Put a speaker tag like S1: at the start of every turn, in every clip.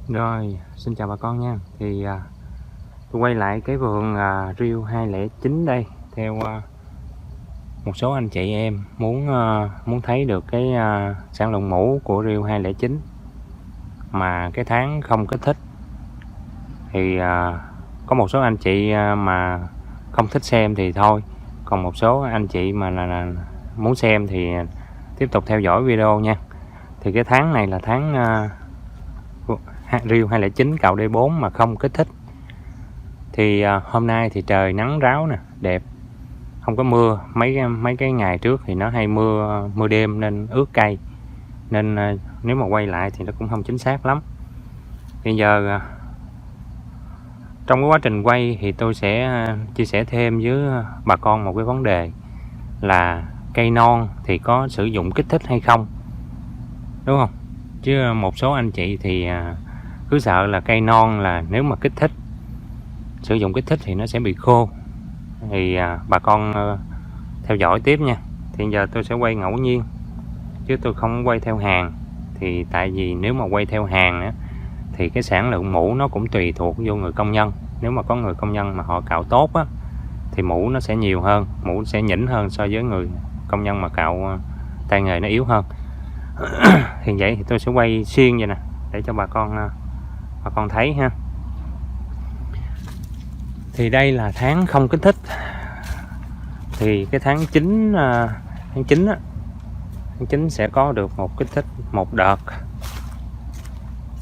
S1: Rồi, xin chào bà con nha. Thì tôi quay lại cái vườn Rio 209 đây. Theo một số anh chị em muốn thấy được cái sản lượng mũ của Rio 209 mà cái tháng không kích thích. Thì có một số anh chị mà không thích xem thì thôi. Còn một số anh chị mà là muốn xem thì tiếp tục theo dõi video nha. Thì cái tháng này là tháng Rio 209 cạo D4 mà không kích thích. Thì hôm nay thì trời nắng ráo nè, đẹp, không có mưa. Mấy cái ngày trước thì nó hay mưa đêm nên ướt cây, nên nếu mà quay lại thì nó cũng không chính xác lắm. Bây giờ trong cái quá trình quay thì tôi sẽ chia sẻ thêm với bà con một cái vấn đề là cây non thì có sử dụng kích thích hay không, đúng không? Chứ một số anh chị thì cứ sợ là cây non là nếu mà kích thích, sử dụng kích thích thì nó sẽ bị khô. Thì bà con theo dõi tiếp nha. Thì giờ tôi sẽ quay ngẫu nhiên chứ tôi không quay theo hàng. Thì tại vì nếu mà quay theo hàng á, thì cái sản lượng mũ nó cũng tùy thuộc vô người công nhân. Nếu mà có người công nhân mà họ cạo tốt á, thì mũ nó sẽ nhiều hơn, mũ sẽ nhỉnh hơn so với người công nhân mà cạo tay nghề nó yếu hơn. Thì vậy thì tôi sẽ quay xuyên vậy nè để cho bà con thấy ha. Thì đây là tháng không kích thích. Thì cái tháng 9 á, tháng 9 sẽ có được một kích thích một đợt.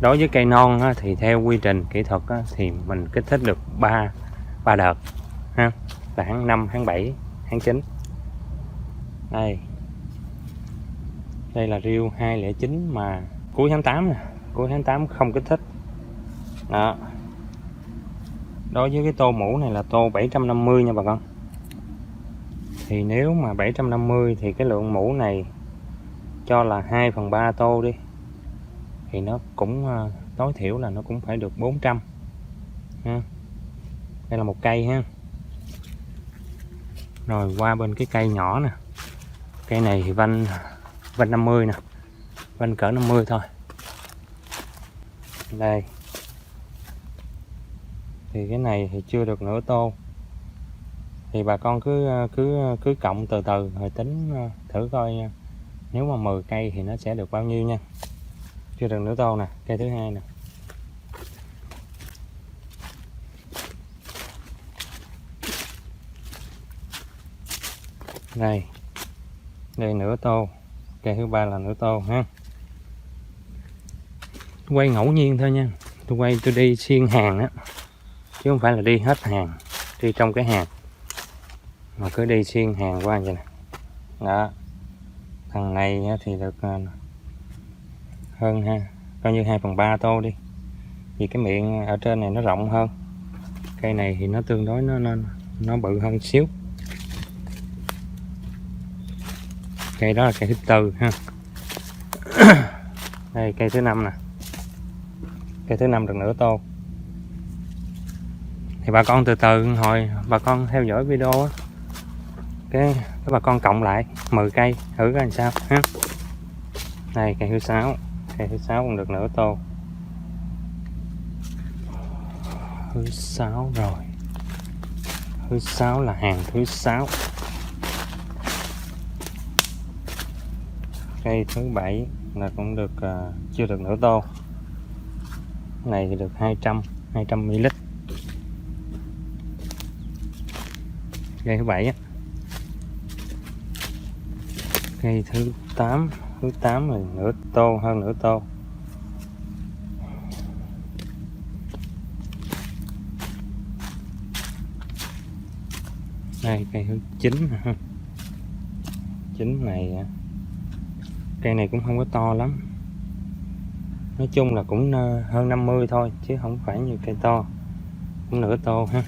S1: Đối với cây non á, thì theo quy trình kỹ thuật á, thì mình kích thích được 3 đợt ha, là tháng 5, tháng 7, tháng 9. Đây là Rio 209 mà cuối tháng 8 nè, cuối tháng 8 không kích thích. Đó. Đối với cái tô mũ này là tô 750 nha bà con. Thì nếu mà 750 thì cái lượng mũ này cho là 2/3 tô đi, thì nó cũng tối thiểu là nó cũng phải được 400 ha. Đây là một cây ha. Rồi qua bên cái cây nhỏ nè. Cây này thì vanh 50 nè, vanh cỡ 50 thôi. Đây. Thì cái này thì chưa được nửa tô. Thì bà con cứ cộng từ từ rồi tính thử coi nếu mà 10 cây thì nó sẽ được bao nhiêu nha. Chưa được nửa tô nè, cây thứ hai nè. Đây nửa tô, cây thứ ba là nửa tô ha. Quay ngẫu nhiên thôi nha, tôi đi xuyên hàng á, chứ không phải là đi hết hàng, đi trong cái hàng mà cứ đi xuyên hàng qua vậy nè. Đó, thằng này thì được hơn ha, coi như 2/3 tô đi, vì cái miệng ở trên này nó rộng hơn. Cây này thì nó tương đối nó bự hơn xíu. Cây đó là cây thứ tư ha. Đây cây thứ 5 nè, cây thứ 5 được nửa tô. Thì bà con từ từ hồi bà con theo dõi video á, cái bà con cộng lại 10 cây thử coi làm sao ha. Đây cây thứ 6, cây thứ 6 cũng được nửa tô. Thứ 6 rồi, thứ 6 là hàng thứ 6. Cây thứ 7 là cũng được chưa được nửa tô. Cái này thì được 200 ml. Cây thứ 7 á. Cây thứ 8, thứ 8 là nửa tô, hơn nửa tô. Đây cây thứ 9 ha. 9 này, cây này cũng không có to lắm. Nói chung là cũng hơn 50 thôi chứ không phải như cây to, cũng nửa tô ha.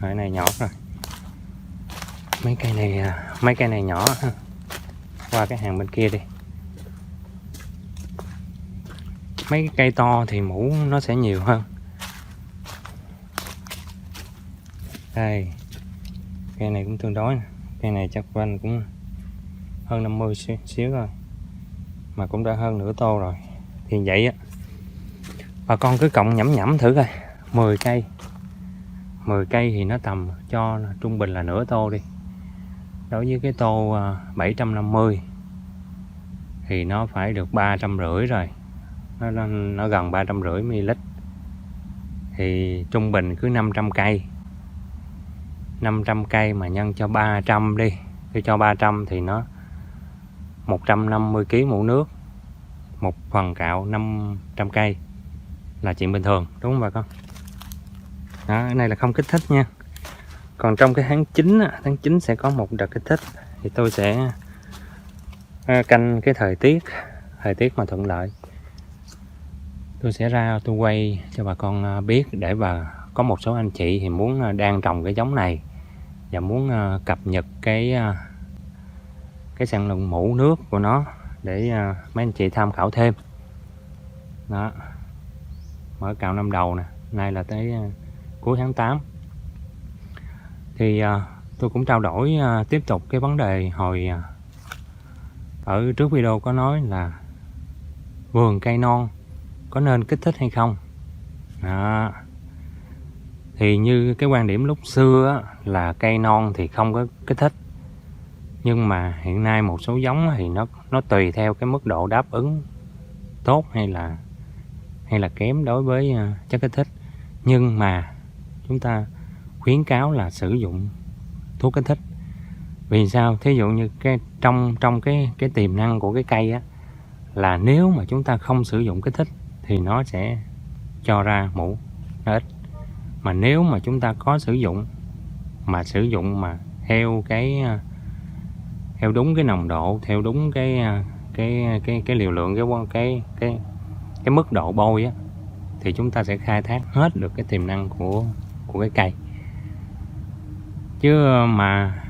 S1: Cái này nhỏ rồi. Mấy cây này nhỏ ha. Qua cái hàng bên kia đi. Mấy cái cây to thì mũ nó sẽ nhiều hơn. Đây, cây này cũng tương đối. Cây này chắc quanh cũng hơn 50 xíu rồi, mà cũng đã hơn nửa tô rồi. thì vậy á. Bà con cứ cộng nhẩm nhẩm thử coi. 10 cây 10 cây thì nó tầm cho trung bình là nửa tô đi. Đối với cái tô 750 thì nó phải được 350 rồi. Nó gần 350 ml. Thì trung bình cứ 500 cây. 500 cây mà nhân cho 300 đi. Khi cho 300 thì nó 150 kg mũ nước. Một phần cạo 500 cây là chuyện bình thường, đúng không bà con? Đó, cái này là không kích thích nha. Còn trong cái tháng 9 tháng 9 sẽ có một đợt kích thích, thì tôi sẽ canh cái thời tiết mà thuận lợi, tôi sẽ ra tôi quay cho bà con biết, để bà có một số anh chị thì muốn đang trồng cái giống này và muốn cập nhật cái sản lượng mũ nước của nó để mấy anh chị tham khảo thêm. Đó, mở cạo năm đầu nè, nay là tới cuối tháng 8. Thì tôi cũng trao đổi tiếp tục cái vấn đề hồi ở trước video có nói là vườn cây non có nên kích thích hay không. Đó. Thì như cái quan điểm lúc xưa là cây non thì không có kích thích, nhưng mà hiện nay một số giống thì nó tùy theo cái mức độ đáp ứng tốt hay là kém đối với chất kích thích. Nhưng mà chúng ta khuyến cáo là sử dụng thuốc kích thích. Vì sao? Thí dụ như trong cái tiềm năng của cái cây á, là nếu mà chúng ta không sử dụng kích thích thì nó sẽ cho ra mũ nó ít. Mà nếu mà chúng ta có sử dụng mà theo đúng cái nồng độ, theo đúng cái liều lượng, cái mức độ bôi á, thì chúng ta sẽ khai thác hết được cái tiềm năng của cái cây. Chứ mà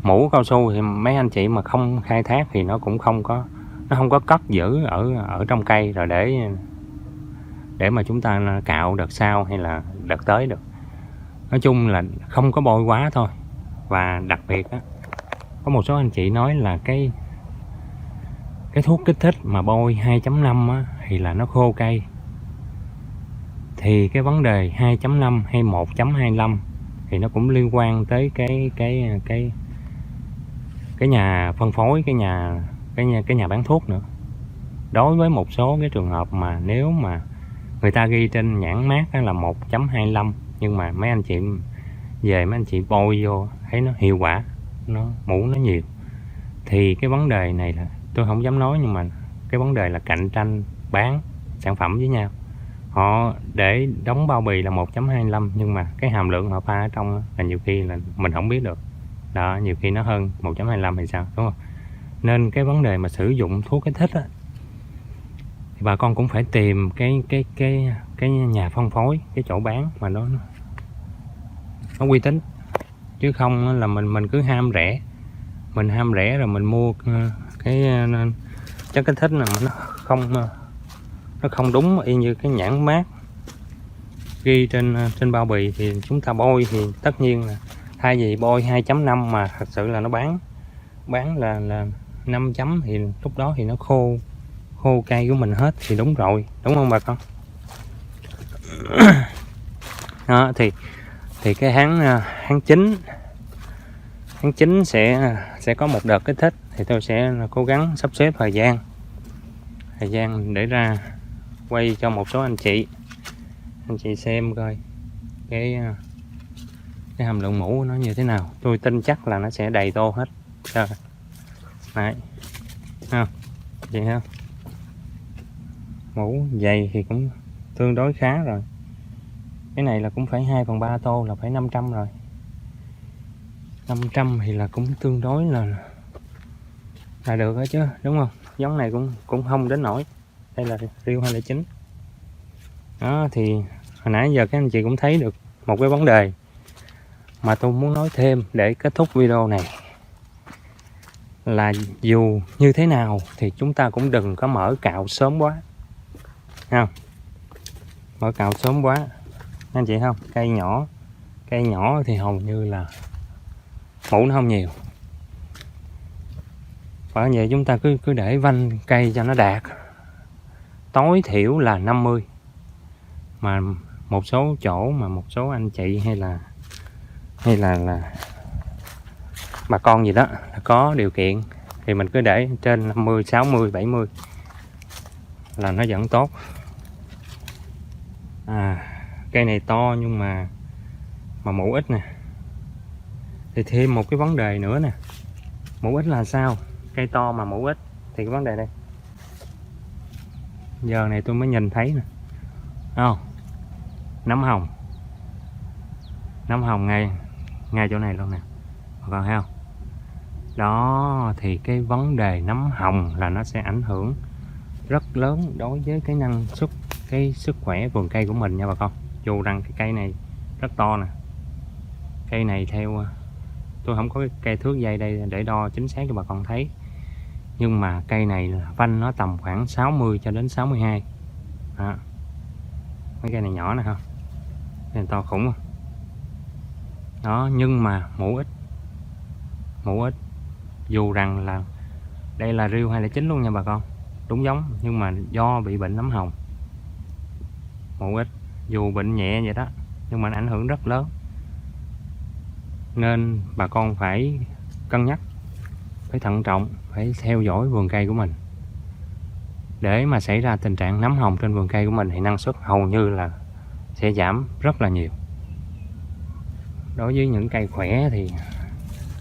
S1: mũ cao su thì mấy anh chị mà không khai thác thì nó cũng không có cất giữ ở trong cây rồi để mà chúng ta cạo đợt sau hay là đợt tới được. Nói chung là không có bôi quá thôi. Và đặc biệt á, có một số anh chị nói là cái thuốc kích thích mà bôi 2.5 á, thì là nó khô cây. Thì cái vấn đề 2.5 hay 1.25 thì nó cũng liên quan tới cái nhà phân phối, cái nhà bán thuốc nữa. Đối với một số cái trường hợp mà nếu mà người ta ghi trên nhãn mác là 1.25, nhưng mà mấy anh chị bôi vô thấy nó hiệu quả, mũ nó nhiều, thì cái vấn đề này là tôi không dám nói, nhưng mà cái vấn đề là cạnh tranh bán sản phẩm với nhau. Họ để đóng bao bì là 1.25, nhưng mà cái hàm lượng họ pha ở trong là nhiều khi là mình không biết được. Đó, nhiều khi nó hơn 1.25 thì sao, đúng không? Nên cái vấn đề mà sử dụng thuốc kích thích á, thì bà con cũng phải tìm cái nhà phân phối, cái chỗ bán mà nó uy tín. Chứ không là mình cứ ham rẻ. Mình ham rẻ rồi mình mua cái chất kích thích mà nó không đúng y như cái nhãn mác ghi trên bao bì, thì chúng ta bôi thì tất nhiên là thay vì bôi 2.5 mà thật sự là nó bán là 5 chấm, thì lúc đó thì nó khô cây của mình hết thì đúng rồi, đúng không bà con? Đó, thì cái tháng 9 sẽ có một đợt kích thích, thì tôi sẽ cố gắng sắp xếp thời gian để ra quay cho một số anh chị xem coi cái hàm lượng mũ nó như thế nào. Tôi tin chắc là nó sẽ đầy tô hết. Rồi. Đấy. Không? Vậy không? Mũ dày thì cũng tương đối khá rồi. Cái này là cũng phải 2/3 tô, là phải 500 rồi. 500 thì là cũng tương đối là được đó chứ, đúng không? Giống này cũng không đến nổi. Đây là Rio 209. Đó, thì hồi nãy giờ các anh chị cũng thấy được một cái vấn đề mà tôi muốn nói thêm để kết thúc video này, là dù như thế nào thì chúng ta cũng đừng có mở cạo sớm quá. Không? Mở cạo sớm quá anh chị không? Cây nhỏ thì hầu như là mũ nó không nhiều. Bởi vậy chúng ta cứ để vanh cây cho nó đạt, tối thiểu là 50. Mà một số chỗ mà một số anh chị hay là bà con gì đó có điều kiện thì mình cứ để trên 50, 60, 70 là nó vẫn tốt. Cây này to nhưng mà mủ ít nè. Thì thêm một cái vấn đề nữa nè. Mủ ít là sao? Cây to mà mủ ít thì cái vấn đề đây. Giờ này tôi mới nhìn thấy nè. Nấm hồng ngay chỗ này luôn nè. Còn thấy không? Đó, thì cái vấn đề nấm hồng là nó sẽ ảnh hưởng rất lớn đối với cái năng suất, cái sức khỏe vườn cây của mình nha bà con. Dù rằng cái cây này rất to nè. Cây này theo tôi không có cái cây thước dây đây để đo chính xác cho bà con thấy. Nhưng mà cây này là vanh nó tầm khoảng 60 cho đến 62. Đó. Mấy cây này nhỏ nè không? Cây này to khủng không? Đó, nhưng mà mủ ít. Dù rằng là đây là riêu 209 luôn nha bà con. Đúng giống nhưng mà do bị bệnh nấm hồng. Mủ ít, dù bệnh nhẹ vậy đó nhưng mà nó ảnh hưởng rất lớn. Nên bà con phải cân nhắc, phải thận trọng, phải theo dõi vườn cây của mình. Để mà xảy ra tình trạng nấm hồng trên vườn cây của mình thì năng suất hầu như là sẽ giảm rất là nhiều. Đối với những cây khỏe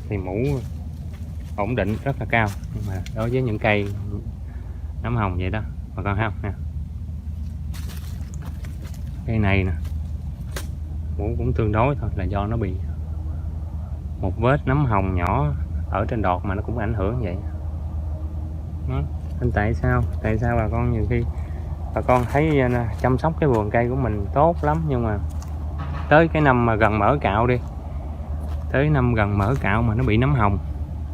S1: thì mủ ổn định rất là cao. Nhưng mà đối với những cây nấm hồng vậy đó bà con thấy không nè. Cây này nè, mủ cũng tương đối thôi, là do nó bị một vết nấm hồng nhỏ ở trên đọt mà nó cũng ảnh hưởng vậy đó. Nên tại sao bà con nhiều khi bà con thấy chăm sóc cái vườn cây của mình tốt lắm, nhưng mà tới cái năm mà gần mở cạo đi, tới năm gần mở cạo mà nó bị nấm hồng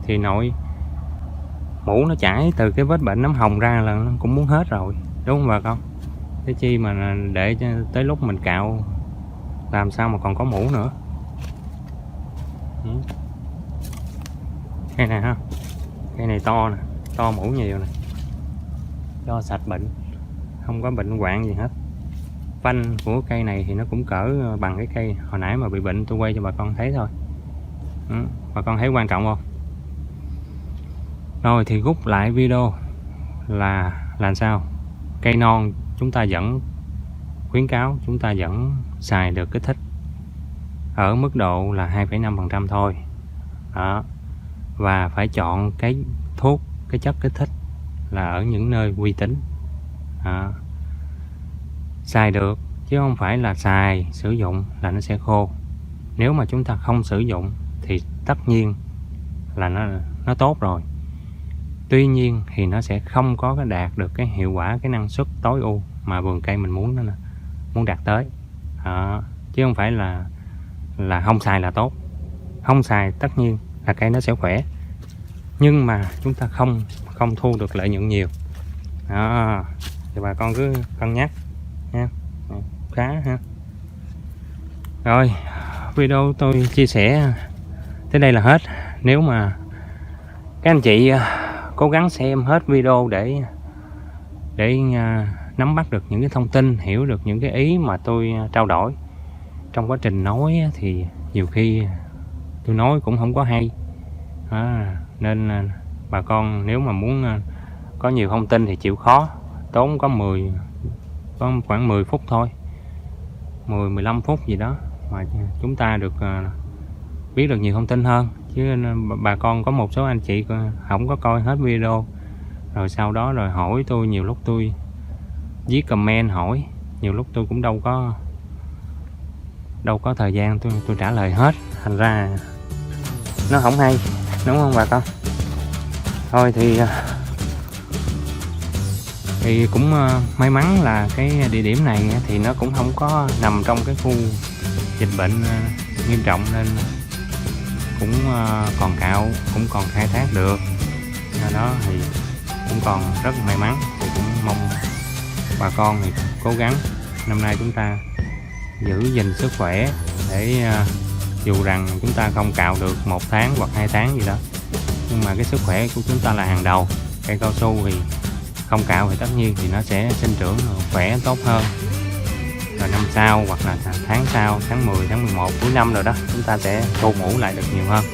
S1: thì nội mủ nó chảy từ cái vết bệnh nấm hồng ra là nó cũng muốn hết rồi, đúng không bà con? Thế chi mà để tới lúc mình cạo làm sao mà còn có mủ nữa. Cây này ha, cây này to nè, to mủ nhiều nè, cho sạch bệnh, không có bệnh hoạn gì hết. Vanh của cây này thì nó cũng cỡ bằng cái cây hồi nãy mà bị bệnh tôi quay cho bà con thấy thôi. Bà con thấy quan trọng không? Rồi thì rút lại video là làm sao cây non chúng ta vẫn khuyến cáo, chúng ta vẫn xài được kích thích ở mức độ là 2,5% thôi đó. Và phải chọn cái thuốc, cái chất kích thích là ở những nơi uy tín đó. Xài được chứ không phải là xài sử dụng là nó sẽ khô. Nếu mà chúng ta không sử dụng thì tất nhiên là nó tốt rồi. Tuy nhiên thì nó sẽ không có đạt được cái hiệu quả, cái năng suất tối ưu mà vườn cây mình muốn đạt tới đó. Chứ không phải là không xài là tốt. Không xài tất nhiên là cây nó sẽ khỏe, nhưng mà chúng ta không thu được lợi nhuận nhiều đó. Thì bà con cứ cân nhắc nha, khá ha. Rồi video tôi chia sẻ tới đây là hết. Nếu mà các anh chị cố gắng xem hết video để nắm bắt được những cái thông tin, hiểu được những cái ý mà tôi trao đổi. Trong quá trình nói thì nhiều khi tôi nói cũng không có hay nên bà con nếu mà muốn có nhiều thông tin thì chịu khó, tốn có khoảng 10 phút thôi, 10-15 phút gì đó mà chúng ta được biết được nhiều thông tin hơn. Chứ bà con có một số anh chị không có coi hết video, rồi sau đó rồi hỏi tôi, nhiều lúc tôi viết comment hỏi, nhiều lúc tôi cũng đâu có thời gian tôi trả lời hết, thành ra nó không hay, đúng không bà con? Thôi thì cũng may mắn là cái địa điểm này thì nó cũng không có nằm trong cái khu dịch bệnh nghiêm trọng, nên cũng còn cạo, cũng còn khai thác được. Do đó thì cũng còn rất may mắn. Thì cũng mong bà con thì cố gắng năm nay chúng ta giữ gìn sức khỏe để dù rằng chúng ta không cạo được 1 tháng hoặc 2 tháng gì đó, nhưng mà cái sức khỏe của chúng ta là hàng đầu. Cây cao su thì không cạo thì tất nhiên thì nó sẽ sinh trưởng khỏe tốt hơn. Rồi năm sau hoặc là tháng sau, tháng 10, tháng 11 cuối năm rồi đó, chúng ta sẽ thu mủ lại được nhiều hơn.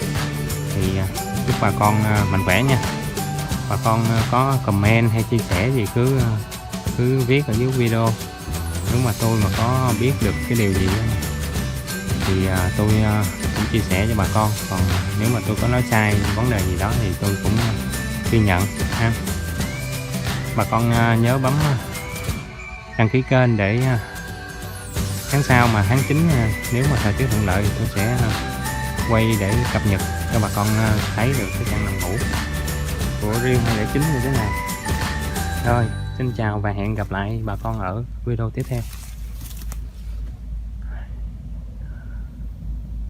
S1: Thì chúc bà con mạnh khỏe nha. Bà con có comment hay chia sẻ gì cứ viết ở dưới video. Nếu mà tôi mà có biết được cái điều gì thì tôi cũng chia sẻ cho bà con. Còn nếu mà tôi có nói sai vấn đề gì đó thì tôi cũng ghi nhận ha. Bà con nhớ bấm đăng ký kênh để tháng sau mà tháng 9 nếu mà thời tiết thuận lợi tôi sẽ quay để cập nhật cho bà con thấy được cái căn lồng ngủ của riêng 209 như thế nào. Rồi, xin chào và hẹn gặp lại bà con ở video tiếp theo.